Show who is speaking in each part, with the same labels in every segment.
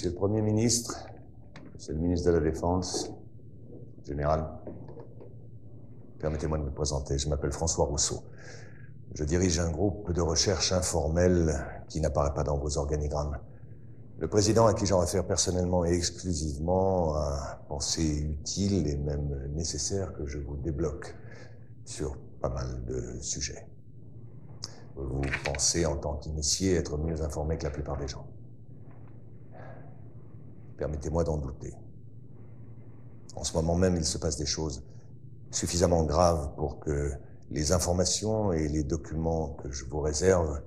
Speaker 1: Monsieur le Premier ministre, Monsieur le ministre de la Défense, Général, permettez-moi de me présenter. Je m'appelle François Rousseau. Je dirige un groupe de recherche informel qui n'apparaît pas dans vos organigrammes. Le président, à qui j'en réfère personnellement et exclusivement, a pensé utile et même nécessaire que je vous débloque sur pas mal de sujets. Vous pensez, en tant qu'initié, être mieux informé que la plupart des gens. Permettez-moi d'en douter. En ce moment même, il se passe des choses suffisamment graves pour que les informations et les documents que je vous réserve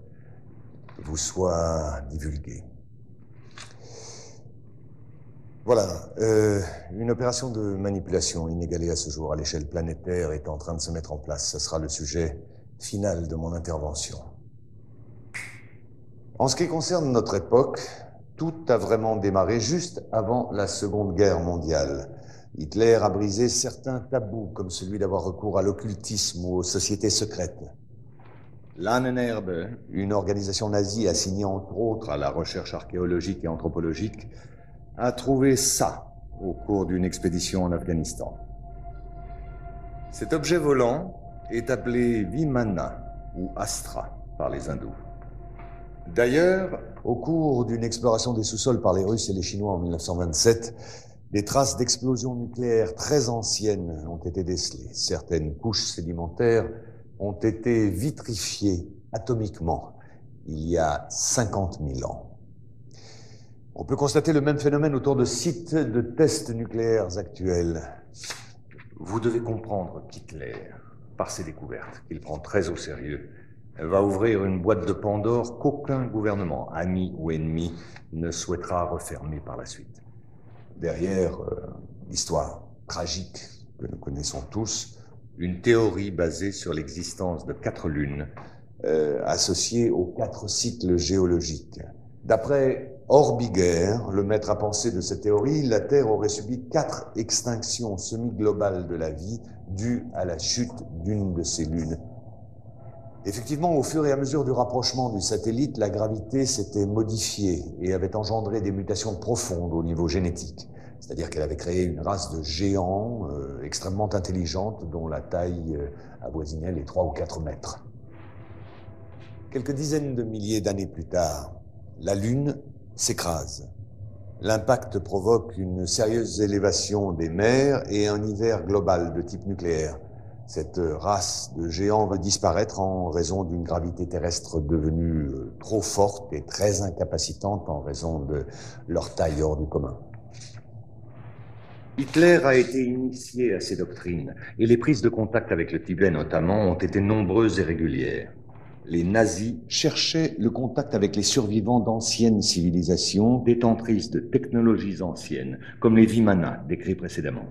Speaker 1: vous soient divulgués. Voilà, une opération de manipulation inégalée à ce jour à l'échelle planétaire est en train de se mettre en place. Ce sera le sujet final de mon intervention. En ce qui concerne notre époque, tout a vraiment démarré juste avant la Seconde Guerre mondiale. Hitler a brisé certains tabous, comme celui d'avoir recours à l'occultisme ou aux sociétés secrètes. Lahnenerbe, une organisation nazie assignée entre autres à la recherche archéologique et anthropologique, a trouvé ça au cours d'une expédition en Afghanistan. Cet objet volant est appelé Vimana ou Astra par les hindous. D'ailleurs, au cours d'une exploration des sous-sols par les Russes et les Chinois en 1927, des traces d'explosions nucléaires très anciennes ont été décelées. Certaines couches sédimentaires ont été vitrifiées atomiquement il y a 50 000 ans. On peut constater le même phénomène autour de sites de tests nucléaires actuels. Vous devez comprendre qu'Hitler, par ses découvertes, qu'il prend très au sérieux, va ouvrir une boîte de Pandore qu'aucun gouvernement, ami ou ennemi, ne souhaitera refermer par la suite. Derrière l'histoire tragique que nous connaissons tous, une théorie basée sur l'existence de 4 lunes, associées aux 4 cycles géologiques. D'après Orbiger, le maître à penser de cette théorie, la Terre aurait subi 4 extinctions semi-globales de la vie dues à la chute d'une de ces lunes. Effectivement, au fur et à mesure du rapprochement du satellite, la gravité s'était modifiée et avait engendré des mutations profondes au niveau génétique. C'est-à-dire qu'elle avait créé une race de géants extrêmement intelligente dont la taille avoisinait les 3 ou 4 mètres. Quelques dizaines de milliers d'années plus tard, la Lune s'écrase. L'impact provoque une sérieuse élévation des mers et un hiver global de type nucléaire. Cette race de géants va disparaître en raison d'une gravité terrestre devenue trop forte et très incapacitante en raison de leur taille hors du commun. Hitler a été initié à ces doctrines et les prises de contact avec le Tibet notamment ont été nombreuses et régulières. Les nazis cherchaient le contact avec les survivants d'anciennes civilisations détentrices de technologies anciennes, comme les Vimana décrits précédemment.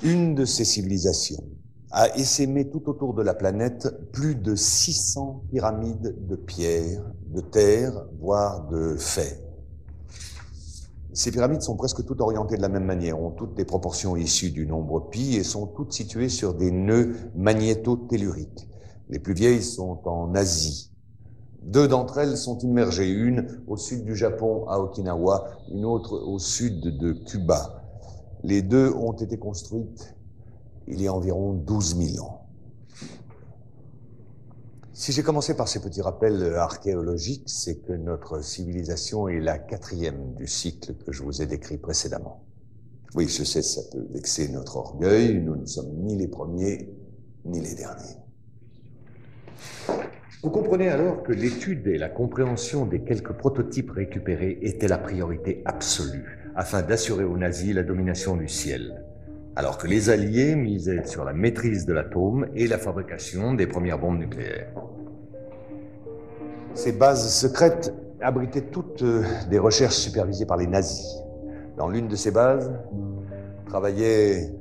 Speaker 1: Une de ces civilisations a essaimé tout autour de la planète plus de 600 pyramides de pierre, de terre, voire de fer. Ces pyramides sont presque toutes orientées de la même manière, ont toutes des proportions issues du nombre pi et sont toutes situées sur des nœuds magnéto-telluriques. Les plus vieilles sont en Asie. 2 d'entre elles sont immergées, une au sud du Japon à Okinawa, une autre au sud de Cuba. Les 2 ont été construites il y a environ 12 000 ans. Si j'ai commencé par ces petits rappels archéologiques, c'est que notre civilisation est la 4e du cycle que je vous ai décrit précédemment. Oui, je sais, ça peut vexer notre orgueil, nous ne sommes ni les premiers, ni les derniers. Vous comprenez alors que l'étude et la compréhension des quelques prototypes récupérés étaient la priorité absolue, afin d'assurer aux nazis la domination du ciel, alors que les Alliés misaient sur la maîtrise de l'atome et la fabrication des premières bombes nucléaires. Ces bases secrètes abritaient toutes des recherches supervisées par les nazis. Dans l'une de ces bases travaillait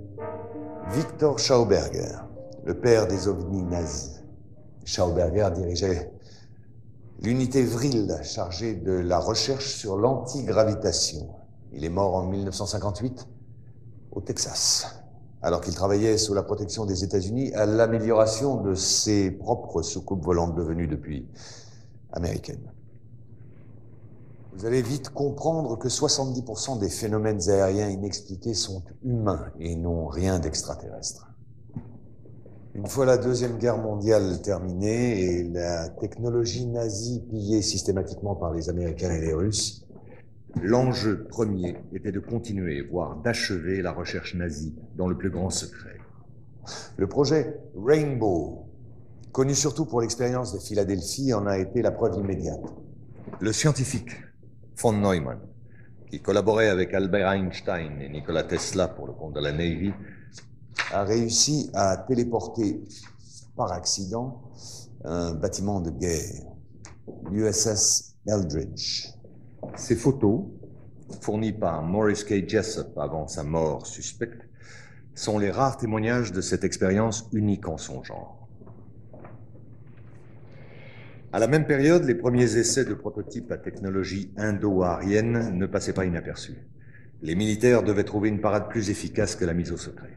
Speaker 1: Victor Schauberger, le père des ovnis nazis. Schauberger dirigeait l'unité Vril chargée de la recherche sur l'antigravitation. Il est mort en 1958 au Texas, alors qu'il travaillait sous la protection des États-Unis à l'amélioration de ses propres soucoupes volantes devenues depuis américaines. Vous allez vite comprendre que 70% des phénomènes aériens inexpliqués sont humains et n'ont rien d'extraterrestre. Une fois la Deuxième Guerre mondiale terminée et la technologie nazie pillée systématiquement par les Américains et les Russes, l'enjeu premier était de continuer, voire d'achever la recherche nazie dans le plus grand secret. Le projet Rainbow, connu surtout pour l'expérience de Philadelphie, en a été la preuve immédiate. Le scientifique von Neumann, qui collaborait avec Albert Einstein et Nikola Tesla pour le compte de la Navy, a réussi à téléporter par accident un bâtiment de guerre, l'USS Eldridge. Ces photos, fournies par Maurice K. Jessup avant sa mort suspecte, sont les rares témoignages de cette expérience unique en son genre. À la même période, les premiers essais de prototypes à technologie indo-aryenne ne passaient pas inaperçus. Les militaires devaient trouver une parade plus efficace que la mise au secret.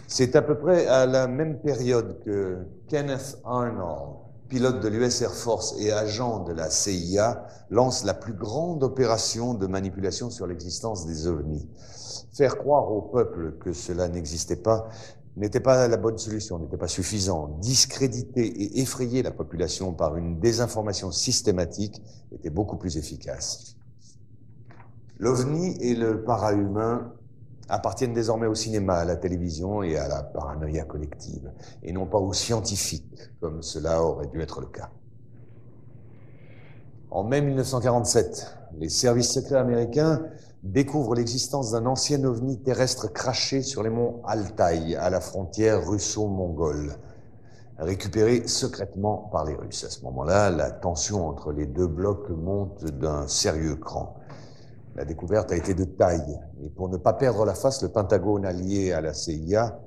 Speaker 1: C'est à peu près à la même période que Kenneth Arnold, pilote de l'US Air Force et agent de la CIA, lance la plus grande opération de manipulation sur l'existence des ovnis. Faire croire au peuple que cela n'existait pas n'était pas la bonne solution, n'était pas suffisant. Discréditer et effrayer la population par une désinformation systématique était beaucoup plus efficace. L'OVNI et le para-humain appartiennent désormais au cinéma, à la télévision et à la paranoïa collective, et non pas aux scientifiques, comme cela aurait dû être le cas. En mai 1947, les services secrets américains découvrent l'existence d'un ancien ovni terrestre craché sur les monts Altaï, à la frontière russo-mongole, récupéré secrètement par les Russes. À ce moment-là, la tension entre les deux blocs monte d'un sérieux cran. La découverte a été de taille, et pour ne pas perdre la face, le Pentagone allié à la CIA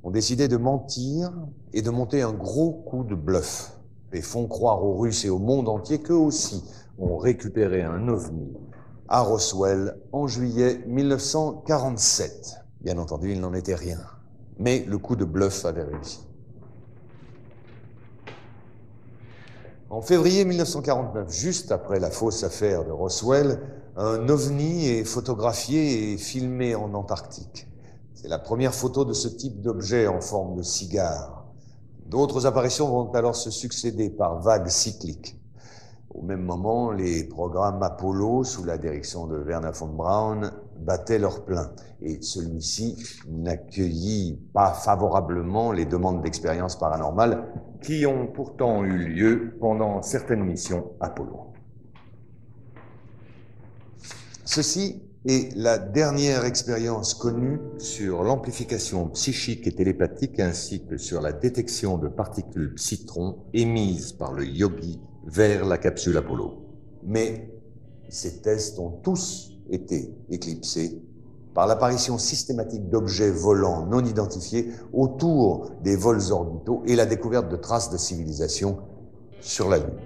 Speaker 1: ont décidé de mentir et de monter un gros coup de bluff, et font croire aux Russes et au monde entier qu'eux aussi ont récupéré un ovni à Roswell en juillet 1947. Bien entendu, il n'en était rien, mais le coup de bluff avait réussi. En février 1949, juste après la fausse affaire de Roswell, un ovni est photographié et filmé en Antarctique. C'est la première photo de ce type d'objet en forme de cigare. D'autres apparitions vont alors se succéder par vagues cycliques. Au même moment, les programmes Apollo, sous la direction de Wernher von Braun, battaient leur plein. Et celui-ci n'accueillit pas favorablement les demandes d'expériences paranormales qui ont pourtant eu lieu pendant certaines missions Apollo. Ceci est la dernière expérience connue sur l'amplification psychique et télépathique ainsi que sur la détection de particules psytrons émises par le yogi vers la capsule Apollo. Mais ces tests ont tous été éclipsés par l'apparition systématique d'objets volants non identifiés autour des vols orbitaux et la découverte de traces de civilisation sur la Lune.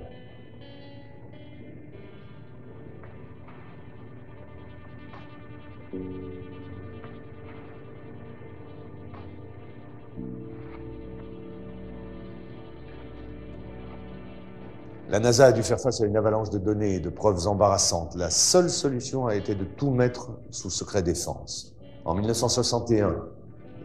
Speaker 1: La NASA a dû faire face à une avalanche de données et de preuves embarrassantes. La seule solution a été de tout mettre sous secret défense. En 1961,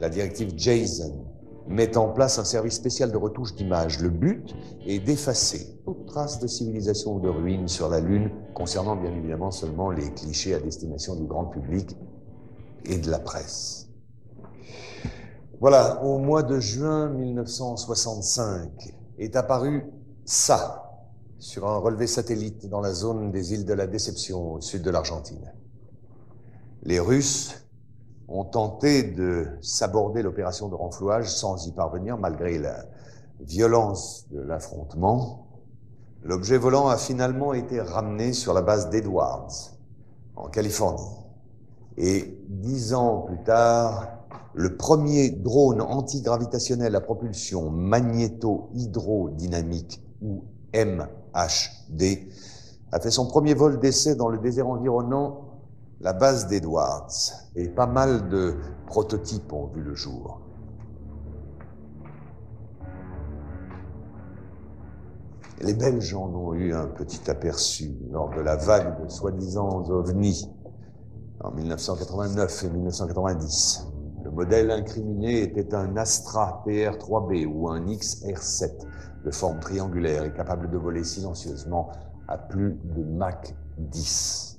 Speaker 1: la directive JASON met en place un service spécial de retouche d'images. Le but est d'effacer toute trace de civilisation ou de ruines sur la Lune, concernant bien évidemment seulement les clichés à destination du grand public et de la presse. Voilà, au mois de juin 1965 est apparu ça, sur un relevé satellite dans la zone des îles de la Déception, au sud de l'Argentine. Les Russes ont tenté de saborder l'opération de renflouage sans y parvenir, malgré la violence de l'affrontement. L'objet volant a finalement été ramené sur la base d'Edwards, en Californie. Et 10 ans plus tard, le premier drone antigravitationnel à propulsion magnéto-hydrodynamique, ou MHD, a fait son premier vol d'essai dans le désert environnant la base d'Edwards, et pas mal de prototypes ont vu le jour. Les Belges en ont eu un petit aperçu lors de la vague de soi-disant ovnis en 1989 et 1990. Le modèle incriminé était un Astra PR-3B ou un XR-7 de forme triangulaire et capable de voler silencieusement à plus de Mach 10.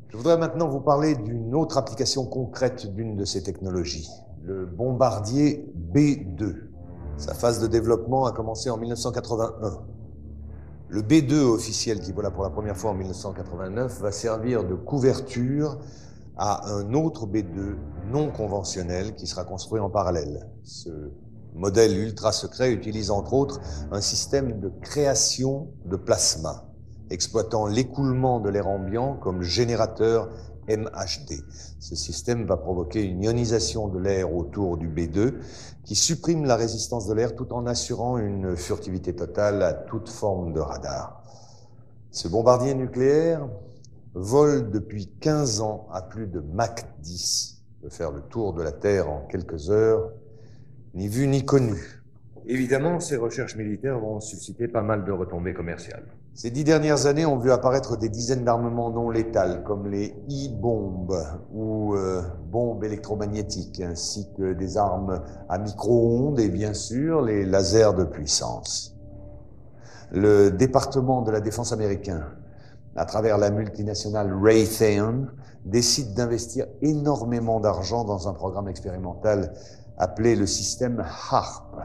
Speaker 1: Je voudrais maintenant vous parler d'une autre application concrète d'une de ces technologies, le bombardier B-2. Sa phase de développement a commencé en 1981. Le B-2 officiel qui vola pour la première fois en 1989 va servir de couverture à un autre B-2 non conventionnel qui sera construit en parallèle. Ce modèle ultra secret utilise entre autres un système de création de plasma, exploitant l'écoulement de l'air ambiant comme générateur MHD. Ce système va provoquer une ionisation de l'air autour du B-2 qui supprime la résistance de l'air tout en assurant une furtivité totale à toute forme de radar. Ce bombardier nucléaire vole depuis 15 ans à plus de Mach 10, peut faire le tour de la Terre en quelques heures, ni vu ni connu. Évidemment, ces recherches militaires vont susciter pas mal de retombées commerciales. Ces 10 dernières années ont vu apparaître des dizaines d'armements non létals, comme les e-bombes ou bombes électromagnétiques, ainsi que des armes à micro-ondes et bien sûr les lasers de puissance. Le département de la défense américain, à travers la multinationale Raytheon, décide d'investir énormément d'argent dans un programme expérimental appelé le système HAARP,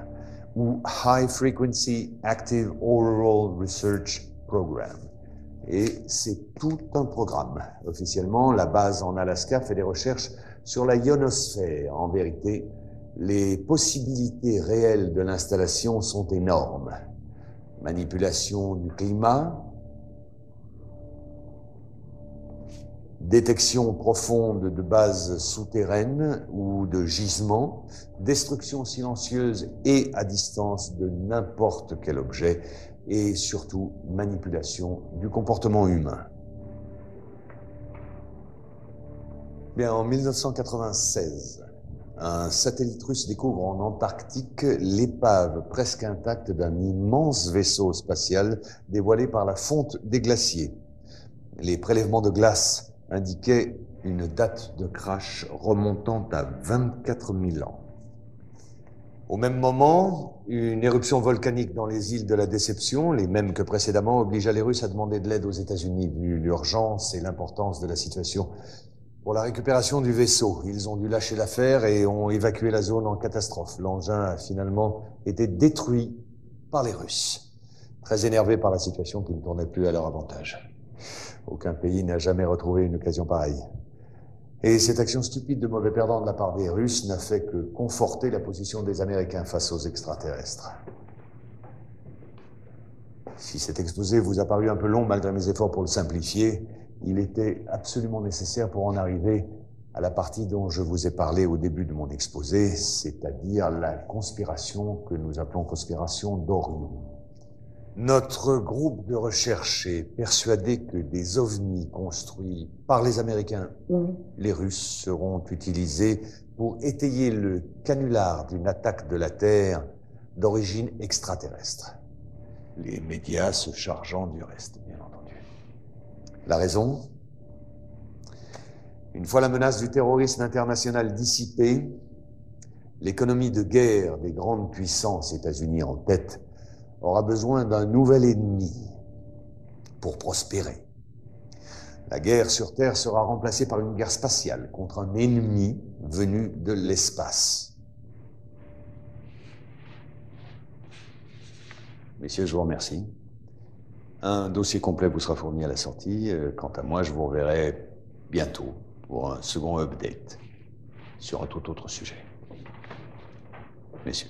Speaker 1: ou High Frequency Active Auroral Research Program. Et c'est tout un programme. Officiellement, la base en Alaska fait des recherches sur la ionosphère. En vérité, les possibilités réelles de l'installation sont énormes. Manipulation du climat, détection profonde de bases souterraines ou de gisements, destruction silencieuse et à distance de n'importe quel objet, et surtout manipulation du comportement humain. Bien, en 1996, un satellite russe découvre en Antarctique l'épave presque intacte d'un immense vaisseau spatial dévoilé par la fonte des glaciers. Les prélèvements de glace indiquaient une date de crash remontant à 24 000 ans. Au même moment, une éruption volcanique dans les îles de la Déception, les mêmes que précédemment, obligea les Russes à demander de l'aide aux États-Unis, vu l'urgence et l'importance de la situation. Pour la récupération du vaisseau, ils ont dû lâcher l'affaire et ont évacué la zone en catastrophe. L'engin a finalement été détruit par les Russes, très énervés par la situation qui ne tournait plus à leur avantage. Aucun pays n'a jamais retrouvé une occasion pareille. Et cette action stupide de mauvais perdant de la part des Russes n'a fait que conforter la position des Américains face aux extraterrestres. Si cet exposé vous a paru un peu long malgré mes efforts pour le simplifier, il était absolument nécessaire pour en arriver à la partie dont je vous ai parlé au début de mon exposé, c'est-à-dire la conspiration que nous appelons conspiration d'Orion. Notre groupe de recherche est persuadé que des ovnis construits par les Américains ou les Russes seront utilisés pour étayer le canular d'une attaque de la Terre d'origine extraterrestre. Les médias se chargeant du reste, bien entendu. La raison ? Une fois la menace du terrorisme international dissipée, l'économie de guerre des grandes puissances, États-Unis en tête, aura besoin d'un nouvel ennemi pour prospérer. La guerre sur Terre sera remplacée par une guerre spatiale contre un ennemi venu de l'espace. Messieurs, je vous remercie. Un dossier complet vous sera fourni à la sortie. Quant à moi, je vous reverrai bientôt pour un second update sur un tout autre sujet. Messieurs.